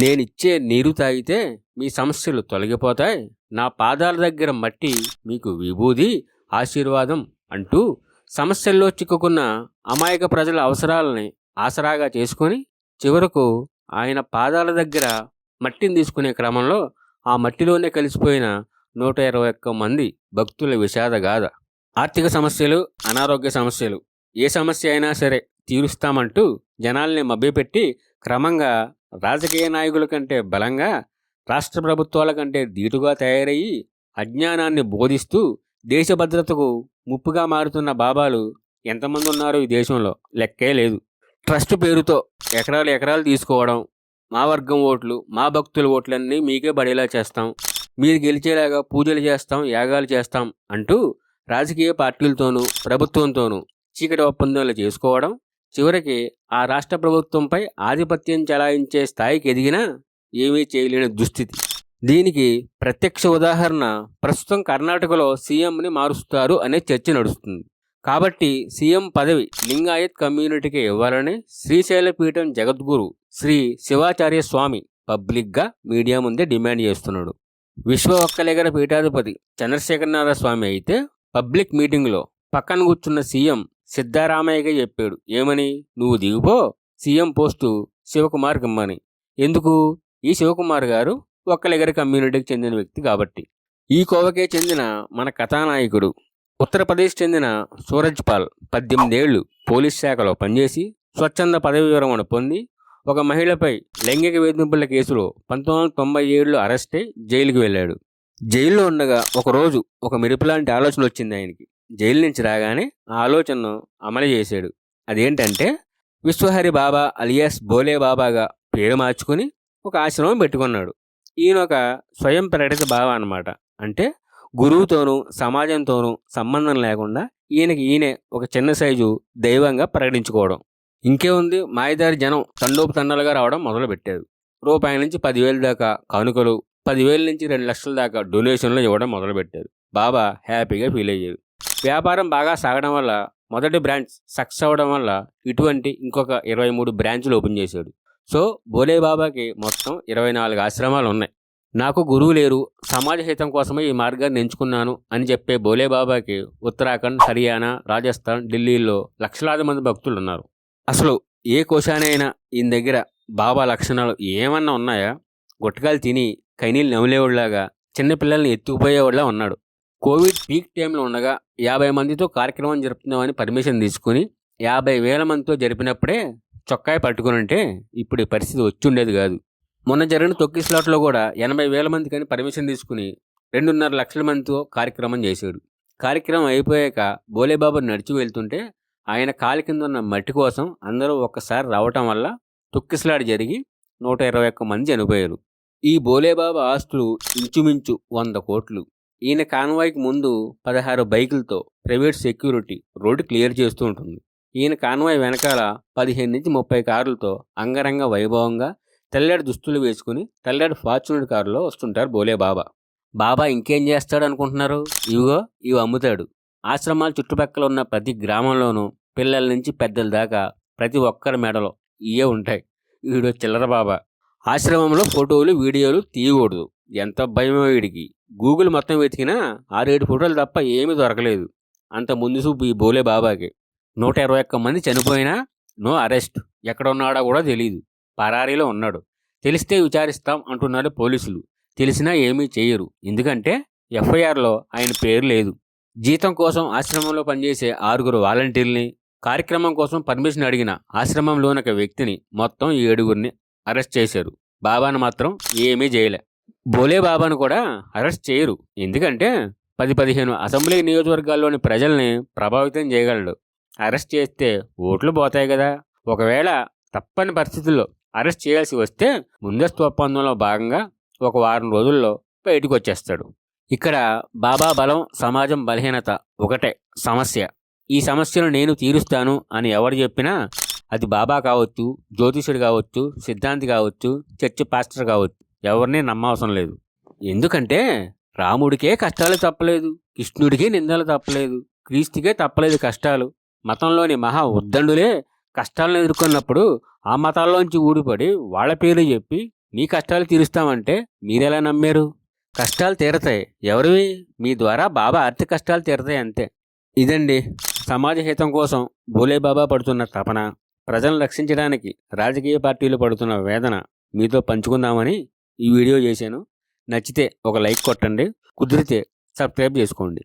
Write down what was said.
నేనిచ్చే నీరు తాగితే మీ సమస్యలు తొలగిపోతాయి. నా పాదాల దగ్గర మట్టి మీకు విభూది, ఆశీర్వాదం అంటూ సమస్యల్లో చిక్కుకున్న అమాయక ప్రజల అవసరాలని ఆసరాగా చేసుకొని చివరకు ఆయన పాదాల దగ్గర మట్టిని తీసుకునే క్రమంలో ఆ మట్టిలోనే కలిసిపోయిన 121 మంది భక్తుల విషాదగాథ. ఆర్థిక సమస్యలు, అనారోగ్య సమస్యలు, ఏ సమస్య అయినా సరే తీరుస్తామంటూ జనాల్ని మభ్యపెట్టి క్రమంగా రాజకీయ నాయకుల కంటే బలంగా, రాష్ట్ర ప్రభుత్వాల కంటే ధీటుగా తయారయ్యి అజ్ఞానాన్ని బోధిస్తూ దేశ భద్రతకు ముప్పుగా మారుతున్న బాబాలు ఎంతమంది ఉన్నారో ఈ దేశంలో లెక్కే లేదు. ట్రస్ట్ పేరుతో ఎకరాలు తీసుకోవడం, మా వర్గం ఓట్లు, మా భక్తుల ఓట్లన్నీ మీకే పడేలా చేస్తాం, మీరు గెలిచేలాగా పూజలు చేస్తాం, యాగాలు చేస్తాం అంటూ రాజకీయ పార్టీలతోనూ ప్రభుత్వంతోనూ చీకటి ఒప్పందాలు చేసుకోవడం, చివరికి ఆ రాష్ట్ర ప్రభుత్వంపై ఆధిపత్యం చెలాయించే స్థాయికి ఎదిగినా ఏమీ చేయలేని దుస్థితి. దీనికి ప్రత్యక్ష ఉదాహరణ ప్రస్తుతం కర్ణాటకలో సీఎంని మారుస్తారు అనే చర్చ నడుస్తుంది. కాబట్టి సీఎం పదవి లింగాయత్ కమ్యూనిటీకి ఇవ్వాలని శ్రీశైలపీఠం జగద్గురు శ్రీ శివాచార్య స్వామి పబ్లిక్గా మీడియా ముందే డిమాండ్ చేస్తున్నాడు. విశ్వ ఒక్కలిగర పీఠాధిపతి చంద్రశేఖరనాథ స్వామి అయితే పబ్లిక్ మీటింగ్లో పక్కన కూర్చున్న సీఎం సిద్ధారామయ్యగా చెప్పాడు, ఏమని, నువ్వు దిగిపో, సీఎం పోస్టు శివకుమార్ గిమ్మని. ఎందుకు? ఈ శివకుమార్ గారు ఒక్కలిగర కమ్యూనిటీకి చెందిన వ్యక్తి కాబట్టి. ఈ కోవకే చెందిన మన కథానాయకుడు ఉత్తరప్రదేశ్ చెందిన సూరజ్ పాల్ 18 ఏళ్లు పోలీస్ శాఖలో పనిచేసి స్వచ్ఛంద పదవి విరమణ పొంది ఒక మహిళపై లైంగిక వేధింపుల కేసులో 1997లో అరెస్ట్ అయి జైలుకి వెళ్ళాడు. జైల్లో ఉండగా ఒకరోజు ఒక మెరుపులాంటి ఆలోచన వచ్చింది ఆయనకి. జైలు నుంచి రాగానే ఆ ఆలోచనను అమలు చేశాడు. అదేంటంటే విశ్వహరి బాబా అలియాస్ బోలే బాబాగా పేరు మార్చుకుని ఒక ఆశ్రమం పెట్టుకున్నాడు. ఈయన ఒక స్వయం ప్రకటిత బాబా అన్నమాట. అంటే గురువుతోనూ సమాజంతోనూ సంబంధం లేకుండా ఈయనే ఒక చిన్న సైజు దైవంగా ప్రకటించుకోవడం. ఇంకేముంది, మాయదారి జనం తండోపతండాలుగా రావడం మొదలుపెట్టారు. రూపాయి నుంచి 10,000 దాకా కానుకలు, 10,000 నుంచి 2 లక్షల దాకా డొనేషన్లు ఇవ్వడం మొదలుపెట్టారు. బాబా హ్యాపీగా ఫీల్ అయ్యారు. వ్యాపారం బాగా సాగడం వల్ల మొదటి బ్రాంచ్ సక్సెస్ అవ్వడం వల్ల ఇటువంటి ఇంకొక 23 బ్రాంచ్లు ఓపెన్ చేశాడు. సో బోలే బాబాకి మొత్తం 24 ఆశ్రమాలు ఉన్నాయి. నాకు గురువు లేరు, సమాజ హితం కోసమే ఈ మార్గాన్ని ఎంచుకున్నాను అని చెప్పే బోలే బాబాకి ఉత్తరాఖండ్, హర్యానా, రాజస్థాన్, ఢిల్లీలో లక్షలాది మంది భక్తులు ఉన్నారు. అసలు ఏ కోశానైనా ఈయన దగ్గర బాబా లక్షణాలు ఏమన్నా ఉన్నాయా? గుట్టకాలు తిని కైనీళ్ళు నవ్వులేవాళ్ళలాగా చిన్నపిల్లల్ని ఎత్తుకుపోయేవాళ్ళ ఉన్నాడు. కోవిడ్ పీక్ టైంలో ఉండగా 50 మందితో కార్యక్రమం జరుపుతున్నామని పర్మిషన్ తీసుకుని 50,000 మందితో జరిపినప్పుడే చొక్కాయి పట్టుకుని ఉంటే ఇప్పుడు ఈ పరిస్థితి వచ్చి ఉండేది కాదు. మొన్న జరిగిన తొక్కిస్లాట్లో కూడా 80,000 మందికని పర్మిషన్ తీసుకుని 2.5 లక్షల మందితో కార్యక్రమం చేశాడు. కార్యక్రమం అయిపోయాక బోలేబాబు నడిచి వెళ్తుంటే ఆయన కాలి కింద ఉన్న మట్టి కోసం అందరూ ఒక్కసారి రావటం వల్ల తొక్కిసలాట జరిగి 121 మంది చనిపోయారు. ఈ బోలేబాబా ఆస్తులు ఇంచుమించు 100 కోట్లు. ఈయన కాన్వాయ్కి ముందు 16 బైకులతో ప్రైవేట్ సెక్యూరిటీ రోడ్డు క్లియర్ చేస్తూ ఉంటుంది. ఈయన కాన్వాయ్ వెనకాల 15 నుంచి 30 కార్లతో అంగరంగ వైభవంగా తెల్లటి దుస్తులు వేసుకుని తెల్లటి ఫార్చునర్ కారులో వస్తుంటారు బోలేబాబా. బాబా ఇంకేం చేస్తాడు అనుకుంటున్నారు? ఇవి అమ్ముతాడు. ఆశ్రమాల చుట్టుపక్కల ఉన్న ప్రతి గ్రామంలోనూ పిల్లల నుంచి పెద్దల దాకా ప్రతి ఒక్కరి మెడలో ఇవే ఉంటాయి. వీడు చిల్లర బాబా. ఆశ్రమంలో ఫోటోలు, వీడియోలు తీయకూడదు. ఎంత భయమో వీడికి. గూగుల్ మొత్తం వెతికినా 6-7 ఫోటోలు తప్ప ఏమీ దొరకలేదు. అంత ముందు చూపు ఈ బోలే బాబాకి. 121 మంది చనిపోయినా నో అరెస్ట్. ఎక్కడ ఉన్నాడో కూడా తెలియదు. పరారీలో ఉన్నాడు. తెలిస్తే విచారిస్తాం అంటున్నారు పోలీసులు. తెలిసినా ఏమీ చేయరు. ఎందుకంటే ఎఫ్ఐఆర్లో ఆయన పేరు లేదు. జీతం కోసం ఆశ్రమంలో పనిచేసే 6 వాలంటీర్ని, కార్యక్రమం కోసం పర్మిషన్ అడిగిన ఆశ్రమంలోని ఒక వ్యక్తిని, మొత్తం 7 అరెస్ట్ చేశారు. బాబాను మాత్రం ఏమీ చేయలే. బోలే బాబాను కూడా అరెస్ట్ చేయరు. ఎందుకంటే 10-15 అసెంబ్లీ నియోజకవర్గాల్లోని ప్రజల్ని ప్రభావితం చేయగలడు. అరెస్ట్ చేస్తే ఓట్లు పోతాయి కదా. ఒకవేళ తప్పని పరిస్థితుల్లో అరెస్ట్ చేయాల్సి వస్తే ముందస్తు ఒప్పందంలో భాగంగా ఒక వారం రోజుల్లో బయటకు వచ్చేస్తాడు. ఇక్కడ బాబా బలం, సమాజం బలహీనత ఒకటే సమస్య. ఈ సమస్యను నేను తీరుస్తాను అని ఎవరు చెప్పినా అది బాబా కావచ్చు, జ్యోతిషుడు కావచ్చు, సిద్ధాంతి కావచ్చు, చర్చి పాస్టర్ కావచ్చు, ఎవరిని నమ్మవసరం లేదు. ఎందుకంటే రాముడికే కష్టాలు తప్పలేదు, కృష్ణుడికే నిందలు తప్పలేదు, క్రీస్తుకే తప్పలేదు కష్టాలు. మతంలోని మహా ఉద్దండులే కష్టాలను ఎదుర్కొన్నప్పుడు ఆ మతాల్లోంచి ఊడిపడి వాళ్ళ పేరు చెప్పి మీ కష్టాలు తీరుస్తామంటే మీరెలా నమ్మారు? కష్టాలు తీరతాయి. ఎవరివి? మీ ద్వారా బాబా ఆర్థిక కష్టాలు తీరతాయి అంతే. ఇదండి సమాజ హితం కోసం భోలేబాబా పడుతున్న తపన, ప్రజలను రక్షించడానికి రాజకీయ పార్టీలు పడుతున్న వేదన మీతో పంచుకుందామని ఈ వీడియో చేశాను. నచ్చితే ఒక లైక్ కొట్టండి, కుదిరితే సబ్స్క్రైబ్ చేసుకోండి.